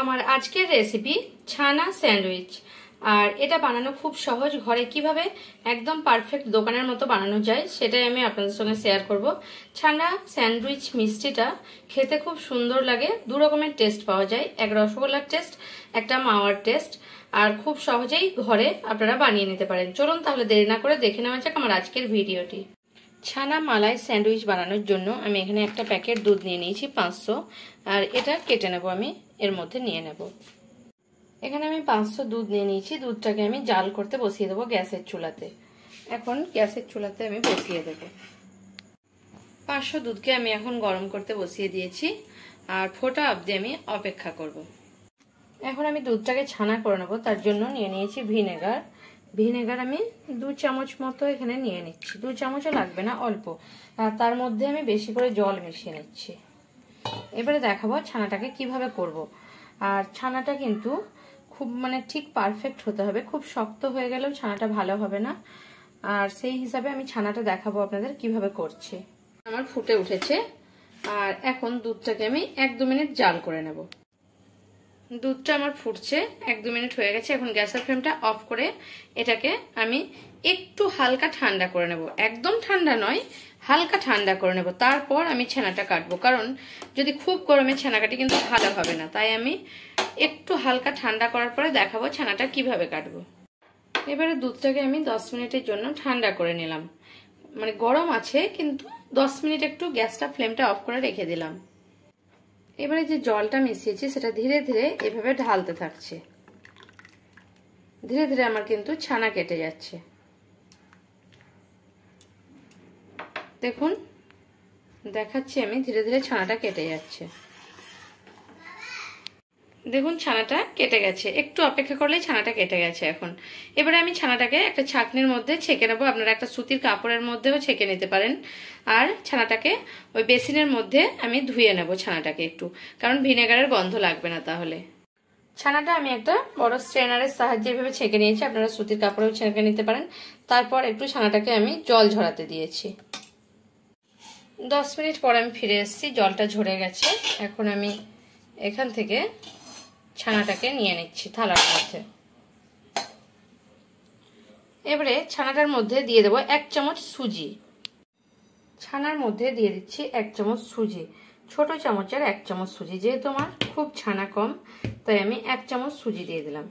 আমার আজকের রেসিপি ছানা স্যান্ডউইচ। আর এটা বানানো খুব সহজ, ঘরে কিভাবে একদম পারফেক্ট দোকানের মতো বানানো যায় সেটাই আমি আপনাদের সঙ্গে শেয়ার করব। ছানা স্যান্ডউইচ মিষ্টিটা খেতে খুব সুন্দর লাগে, দু রকমের টেস্ট পাওয়া যায়, এক রসগোল্লার টেস্ট, একটা মাওয়ার টেস্ট। আর খুব সহজেই ঘরে আপনারা বানিয়ে নিতে পারেন। চলুন তাহলে দেরি না করে দেখে নেওয়া যাক আমার আজকের ভিডিওটি। ছানা মালাই স্যান্ডউইচ বানানোর জন্য আমি এখানে একটা প্যাকেট দুধ নিয়ে নিয়েছি 500, আর এটা কেটে নেব, আমি এর মধ্যে নিয়ে নেব। এখানে আমি 500 দুধ নিয়ে নিয়েছি, দুধটাকে আমি জাল করতে বসিয়ে দেবো গ্যাসের চুলাতে। এখন গ্যাসের চুলাতে আমি বসিয়ে দেব। 500 দুধকে আমি এখন গরম করতে বসিয়ে দিয়েছি, আর ফোটা অবধি আমি অপেক্ষা করব। এখন আমি দুধটাকে ছানা করে নেব, তার জন্য নিয়ে নিয়েছি ভিনেগার। ভিনেগার আমি 2 চামচ মতো এখানে নিয়ে নিচ্ছি, 2 চামচও লাগবে না, অল্প। আর তার মধ্যে আমি বেশি করে জল মিশিয়ে নিচ্ছি। এবারে দেখাবো ছানাটাকে কিভাবে করব। আর ছানাটা কিন্তু খুব ঠিক পারফেক্ট হতে হবে, খুব শক্ত হয়ে গেলেও ছানাটা ভালো হবে না। আর সেই হিসাবে আমি ছানাটা দেখাবো আপনাদের কিভাবে করছি। আমার ফুটে উঠেছে, আর এখন দুধটাকে আমি 1-2 মিনিট জাল করে নেব। দুধটা আমার ফুটছে, 1-2 মিনিট হয়ে গেছে। এখন গ্যাসের ফ্লেমটা অফ করে এটাকে আমি একটু হালকা ঠান্ডা করে নেব, একদম ঠান্ডা নয়, হালকা ঠান্ডা করে নেব। তারপর আমি ছানাটা কাটবো, কারণ যদি খুব গরমে ছানা কাটি কিন্তু ভালো হবে না। তাই আমি একটু হালকা ঠান্ডা করার পরে দেখাবো ছানাটা কিভাবে কাটবো। এবারে দুধটাকে আমি 10 মিনিটের জন্য ঠান্ডা করে নিলাম, গরম আছে কিন্তু 10 মিনিট একটু গ্যাসটা ফ্লেমটা অফ করে রেখে দিলাম। এবারে যে জলটা মিশিয়েছি সেটা ধীরে ধীরে এভাবে ঢালতে থাকছে, ধীরে ধীরে আমার কিন্তু ছানা কেটে যাচ্ছে। দেখুন দেখাচ্ছি আমি, ধীরে ধীরে ছানাটা কেটে যাচ্ছে। দেখুন ছানাটা কেটে গেছে, একটু অপেক্ষা করলেই ছানাটা কেটে গেছে। এখন এবারে আমি ছানাটাকে একটা ছাঁকনির মধ্যে ছেঁকে নেবো, আপনারা একটা সুতির কাপড়ের মধ্যেও ছেঁকে নিতে পারেন। আর ছানাটাকে ওই বেসিনের মধ্যে আমি ধুয়ে নেব ছানাটাকে একটু, কারণ ভিনেগারের গন্ধ লাগবে না তাহলে। ছানাটা আমি একটা বড় স্ট্রেনারের সাহায্যে এভাবে ছেঁকে নিয়েছি, আপনারা সুতির কাপড়েও ছেঁকে নিতে পারেন। তারপর একটু ছানাটাকে আমি জল ঝরাতে দিয়েছি। 10 মিনিট পর আমি ফিরে এসেছি, জলটা ঝরে গেছে। এখন আমি এখান থেকে ছানাটাকে নিয়ে নিচ্ছি থালার মধ্যে। এবারে ছানাটার মধ্যে দিয়ে দেবো 1 চামচ সুজি। ছানার মধ্যে দিয়ে দিচ্ছি 1 চামচ সুজি, ছোট চামচের 1 চামচ সুজি। যেহেতু আমার খুব ছানা কম, তাই আমি 1 চামচ সুজি দিয়ে দিলাম।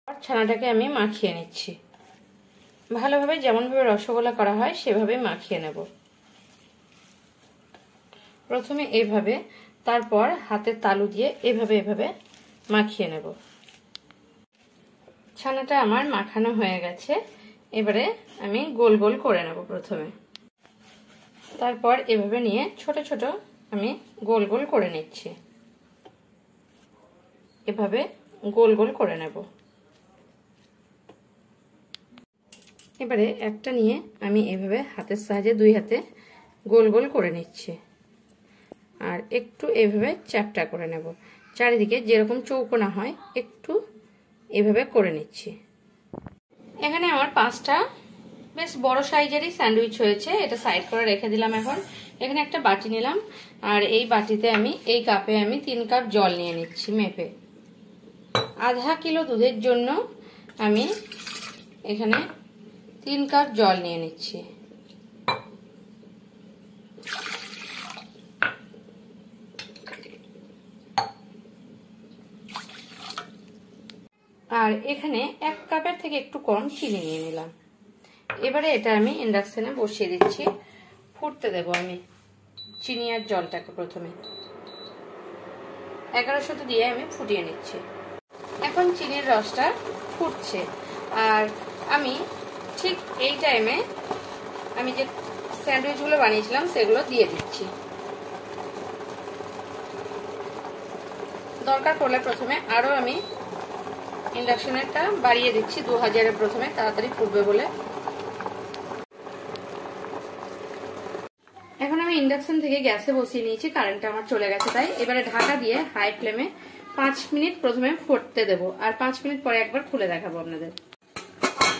আর ছানাটাকে আমি মাখিয়ে নিচ্ছি ভালোভাবে, যেমনভাবে রসগোল্লা করা হয় সেভাবে মাখিয়ে নেব। প্রথমে এইভাবে, তারপর হাতের তালু দিয়ে এভাবে এভাবে মাখিয়ে নেব। ছানাটা আমার মাখানো হয়ে গেছে। এবারে আমি গোল গোল করে নেব প্রথমে, তারপর এভাবে নিয়ে ছোট ছোট আমি গোল গোল করে নিচ্ছি। এভাবে গোল গোল করে নেব। এবারে একটা নিয়ে আমি এভাবে হাতের সাহায্যে 2 হাতে গোল গোল করে নিচ্ছি, আর একটু এভাবে চ্যাপটা করে নেব। চারিদিকে যেরকম চৌকো না হয় একটু এভাবে করে নিচ্ছি। এখানে আমার 5টা বেশ বড় সাইজেরই স্যান্ডউইচ হয়েছে, এটা সাইড করে রেখে দিলাম। এখন এখানে একটা বাটি নিলাম, আর এই বাটিতে আমি এই কাপে আমি 3 কাপ জল নিয়ে নিচ্ছি মেপে। আধা কিলো দুধের জন্য আমি এখানে 3 কাপ জল নিয়ে নিচ্ছি। আর এখানে 1 কাপের থেকে একটু কম চিনি নিয়ে নিলাম। এবারে এটা আমি ইন্ডাকশনে বসিয়ে দিচ্ছি, ফুটতে দেব আমি চিনি আর জলটাকে। প্রথমে 1100 দিয়ে আমি ফুটিয়ে নিচ্ছি। এখন চিনির রসটা ফুটছে, আর আমি ঠিক এই টাইমে আমি যে স্যান্ডউইচগুলো বানিয়েছিলাম সেগুলো দিয়ে দিচ্ছি। দরকার পড়লে প্রথমে আরো আমি ইন্ডাকশনেরটা বাড়িয়ে দিচ্ছি 2000-এ, প্রথমে তাড়াতাড়ি ফুটবে বলে। এখন আমি ইন্ডাকশন থেকে গ্যাসে বসিয়ে নিয়েছি, কারেন্টটা আমার চলে গেছে তাই। এবারে ঢাকা দিয়ে হাই ফ্লেমে 5 মিনিট প্রথমে ফুটতে দেবো, আর 5 মিনিট পরে একবার খুলে দেখাবো আপনাদের।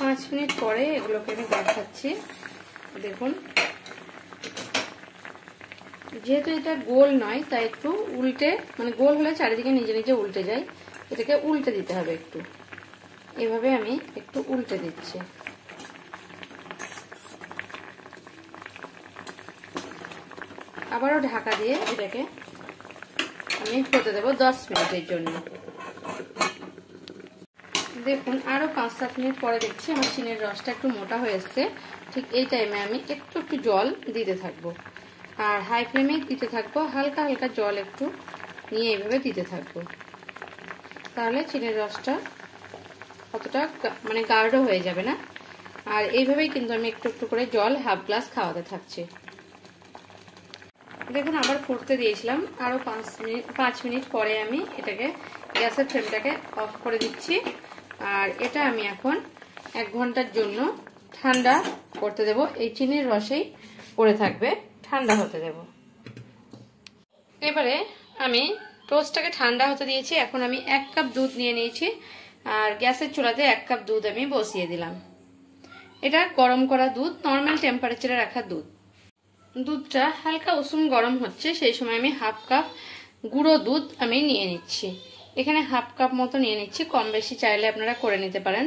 5 মিনিট পরে এগুলোকে আমি দেখাচ্ছি। দেখুন যেহেতু এটা গোল নয় তাই একটু উল্টে, মানে গোল হলে চারিদিকে নিজে নিজে উল্টে যায়, এটাকে উল্টে দিতে হবে একটু। এভাবে আমি একটু উল্টে দিচ্ছি। আবারও ঢাকা দিয়ে এটাকে আমি হতে দেবো 10 মিনিটের জন্য। দেখুন আরো 5-7 মিনিট পরে দেখছি আমার চিনির রসটা একটু মোটা হয়ে এসছে। ঠিক এই টাইমে আমি একটু একটু জল দিতে থাকবো, আর হাই ফ্লেমে দিতে থাকবো। হালকা হালকা জল একটু নিয়ে এইভাবে দিতে থাকবো, তাহলে চিনির রসটা অতটা মানে গাঢ় হয়ে যাবে না। আর এইভাবেই কিন্তু আমি একটু একটু করে জল হাফ গ্লাস খাওয়াতে থাকছি। দেখুন আবার ফুটতে দিয়েছিলাম, আরো 5 মিনিট পরে আমি এটাকে গ্যাসের ফ্লেমটাকে অফ করে দিচ্ছি। আর এটা আমি এখন 1 ঘন্টার জন্য ঠান্ডা করতে দেব। এই চিনির রসেই পড়ে থাকবে, ঠান্ডা হতে দেব। এবারে আমি টোস্টটাকে ঠান্ডা হতে দিয়েছি। এখন আমি 1 কাপ দুধ নিয়ে নিয়েছি, আর গ্যাসের চুলাতে 1 কাপ দুধ আমি বসিয়ে দিলাম। এটা গরম করা দুধ, নর্মাল টেম্পারেচারে রাখা দুধ। দুধটা হালকা উষুম গরম হচ্ছে, সেই সময় আমি হাফ কাপ গুঁড়ো দুধ আমি নিয়ে নিচ্ছি। এখানে হাফ কাপ মতো নিয়ে নিচ্ছি, কম বেশি চাইলে আপনারা করে নিতে পারেন।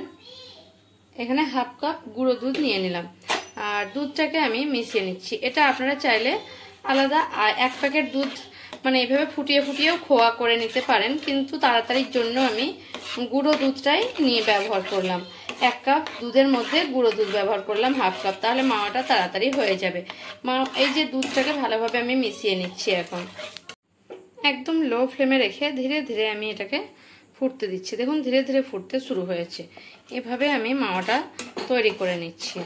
এখানে হাফ কাপ গুঁড়ো দুধ নিয়ে নিলাম, আর দুধটাকে আমি মিশিয়ে নিচ্ছি। এটা আপনারা চাইলে আলাদা 1 প্যাকেট দুধ মানে এইভাবে ফুটিয়ে ফুটিয়েও খোয়া করে নিতে পারেন, কিন্তু তাড়াতাড়ির জন্য আমি গুঁড়ো দুধটাই নিয়ে ব্যবহার করলাম। 1 কাপ দুধের মধ্যে গুঁড়ো দুধ ব্যবহার করলাম হাফ কাপ, তাহলে মাওয়াটা তাড়াতাড়ি হয়ে যাবে। এই যে দুধটাকে ভালোভাবে আমি মিশিয়ে নিচ্ছি। এখন একদম লো ফ্লেমে রেখে ধীরে ধীরে আমি এটাকে ফুটতে দিচ্ছি। দেখুন ধীরে ধীরে ফুটতে শুরু হয়েছে। এভাবে আমি মাওয়াটা তৈরি করে নিচ্ছি।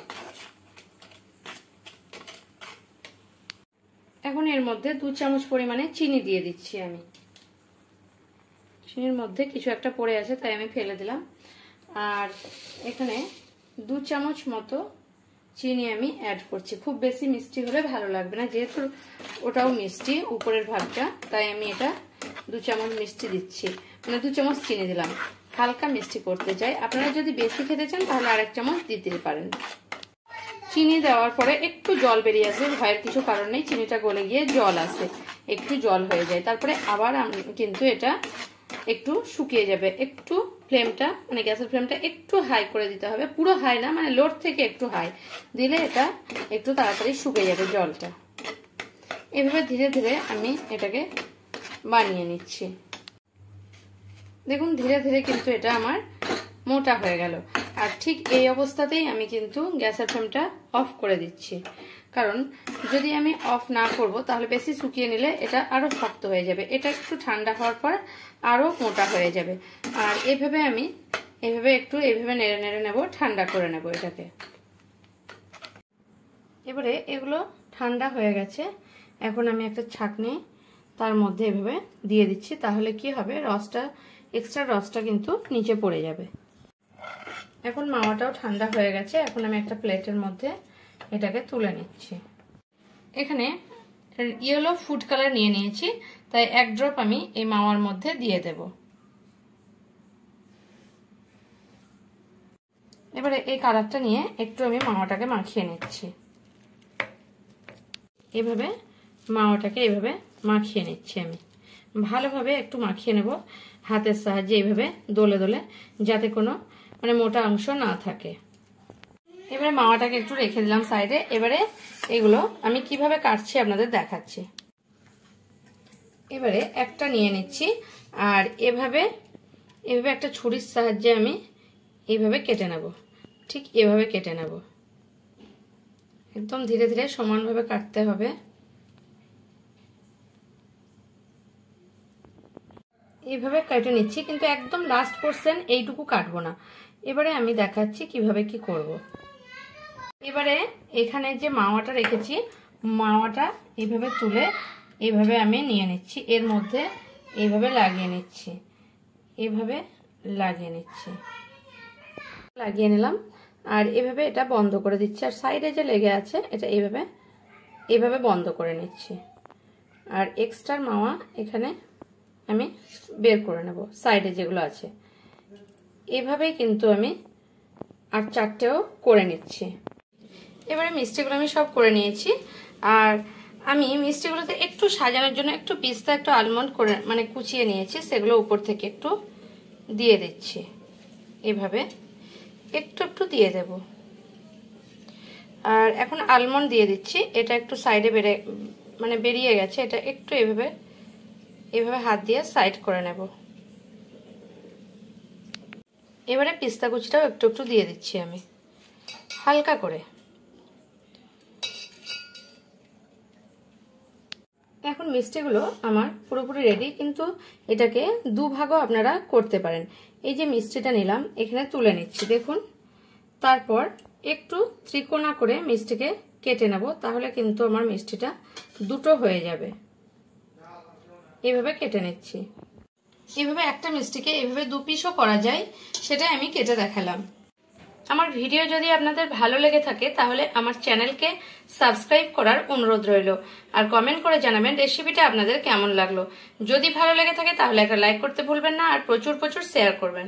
এখন এর মধ্যে 2 চামচ পরিমাণে চিনি দিয়ে দিচ্ছি আমি। চিনির মধ্যে কিছু একটা পড়ে আছে তাই আমি ফেলে দিলাম। আর এখানে 2 চামচ মতো চিনি আমি অ্যাড করছি। খুব বেশি মিষ্টি হলে ভালো লাগবে না, যেহেতু ওটাও মিষ্টি উপরের ভাগটা, তাই আমি এটা 2 চামচ মিষ্টি দিচ্ছি, মানে 2 চামচ চিনি দিলাম। হালকা মিষ্টি করতে চাই, আপনারা যদি বেশি খেতে চান তাহলে 1 চামচ দিতে পারেন। চিনি দেওয়ার পরে একটু জল বেরিয়ে আসে, ভয়ের কিছু কারণ নেই। চিনিটা গলে গিয়ে জল আসে, একটু জল হয়ে যায়, তারপরে আবার কিন্তু এটা একটু শুকিয়ে যাবে। একটু ফ্লেমটা মানে গ্যাসের ফ্লেমটা একটু হাই করে দিতে হবে, পুরো হাই না, মানে লোর থেকে একটু হাই দিলে এটা একটু তাড়াতাড়ি শুকিয়ে যাবে জলটা। এভাবে ধীরে ধীরে আমি এটাকে বানিয়ে নিচ্ছি। দেখুন ধীরে ধীরে কিন্তু এটা আমার মোটা হয়ে গেল। আর ঠিক এই অবস্থাতেই আমি কিন্তু গ্যাসের ফ্লেমটা অফ করে দিচ্ছি, কারণ যদি আমি অফ না করব তাহলে বেশি শুকিয়ে নিলে এটা আরো শক্ত হয়ে যাবে। এটা একটু ঠান্ডা হওয়ার পর আরো মোটা হয়ে যাবে। আর এইভাবে আমি একটু নেড়ে নেড়ে নেব, ঠান্ডা করে নেব এটাকে। এবারে এগুলো ঠান্ডা হয়ে গেছে, এখন আমি একটা ছাঁকনি তার মধ্যে এভাবে দিয়ে দিচ্ছি। তাহলে কি হবে, রসটা এক্সট্রা রসটা কিন্তু নিচে পড়ে যাবে। এখন মাওয়াটাও ঠান্ডা হয়ে গেছে, এখন আমি একটা প্লেটের মধ্যে এটাকে তুলে নিচ্ছি। এখানে ইয়েলো ফুড কালার নিয়ে নিয়েছি, তাই 1 ড্রপ আমি এই মাওয়ার মধ্যে দিয়ে দেব। এবারে এই কালারটা নিয়ে একটু আমি মাওয়াটাকে মাখিয়ে নিচ্ছি। এভাবে মাওয়াটাকে এভাবে মাখিয়ে নিচ্ছি আমি। ভালোভাবে একটু মাখিয়ে নেব হাতের সাহায্যে, এইভাবে দোলে দোলে, যাতে কোনো মানে মোটা অংশ না থাকে। এবারে মাওয়াটাকে একটু রেখে দিলাম সাইডে। এবারে এগুলো আমি কিভাবে কাটছি আপনাদের দেখাচ্ছি। এবারে একটা নিয়ে নিচ্ছি, আর এভাবে একটা ছুরির সাহায্যে আমি এইভাবে কেটে নেব। ঠিক এভাবে কেটে নেব, একদম ধীরে ধীরে সমানভাবে কাটতে হবে। এইভাবে কেটে নিচ্ছি, কিন্তু একদম লাস্ট পোরশন এইটুকু কাটবো না। এবারে আমি দেখাচ্ছি কিভাবে কি করব। এবারে এখানে যে মাওয়াটা রেখেছি, মাওয়াটা এইভাবে তুলে এইভাবে আমি নিয়ে নিচ্ছি, এর মধ্যে এইভাবে লাগিয়ে নিচ্ছি, এইভাবে লাগিয়ে নিচ্ছি, লাগিয়ে নিলাম। আর এভাবে এটা বন্ধ করে দিচ্ছি, আর সাইডে যে লেগে আছে এটা এইভাবে বন্ধ করে নিচ্ছি। আর এক্সট্রা মাওয়া এখানে আমি বের করে নেব, সাইডে যেগুলো আছে। এভাবেই কিন্তু আমি আর 4টেও করে নিচ্ছি। এবারে মিষ্টিগুলো আমি সব করে নিয়েছি। আর আমি মিষ্টিগুলোতে একটু সাজানোর জন্য একটু পিস্তা একটু আলমন্ড করে মানে কুচিয়ে নিয়েছি, সেগুলো উপর থেকে একটু দিয়ে দিচ্ছি। এভাবে একটু একটু দিয়ে দেব। আর এখন আলমন্ড দিয়ে দিচ্ছি, এটা একটু সাইডে বেরিয়ে গেছে, এটা একটু এভাবে হাত দিয়ে সাইড করে নেব। এবারে পিস্তা কুচিটাও একটু একটু দিয়ে দিচ্ছি আমি হালকা করে। এখন মিষ্টিগুলো আমার পুরোপুরি রেডি, কিন্তু এটাকে দুভাগও আপনারা করতে পারেন। এই যে মিষ্টিটা নিলাম, এখানে তুলে নিচ্ছি দেখুন। তারপর একটু ত্রিকোণা করে মিষ্টিকে কেটে নেব, তাহলে কিন্তু আমার মিষ্টিটা দুটো হয়ে যাবে। এভাবে কেটে নিচ্ছি। এভাবে একটা মিষ্টিকে এভাবে দু পিসও করা যায়, সেটাই আমি কেটে দেখালাম। আমার ভিডিও যদি আপনাদের ভালো লেগে থাকে তাহলে আমার চ্যানেলকে সাবস্ক্রাইব করার অনুরোধ রইল, আর কমেন্ট করে জানাবেন রেসিপিটা আপনাদের কেমন লাগলো। যদি ভালো লেগে থাকে তাহলে একটা লাইক করতে ভুলবেন না, আর প্রচুর প্রচুর শেয়ার করবেন।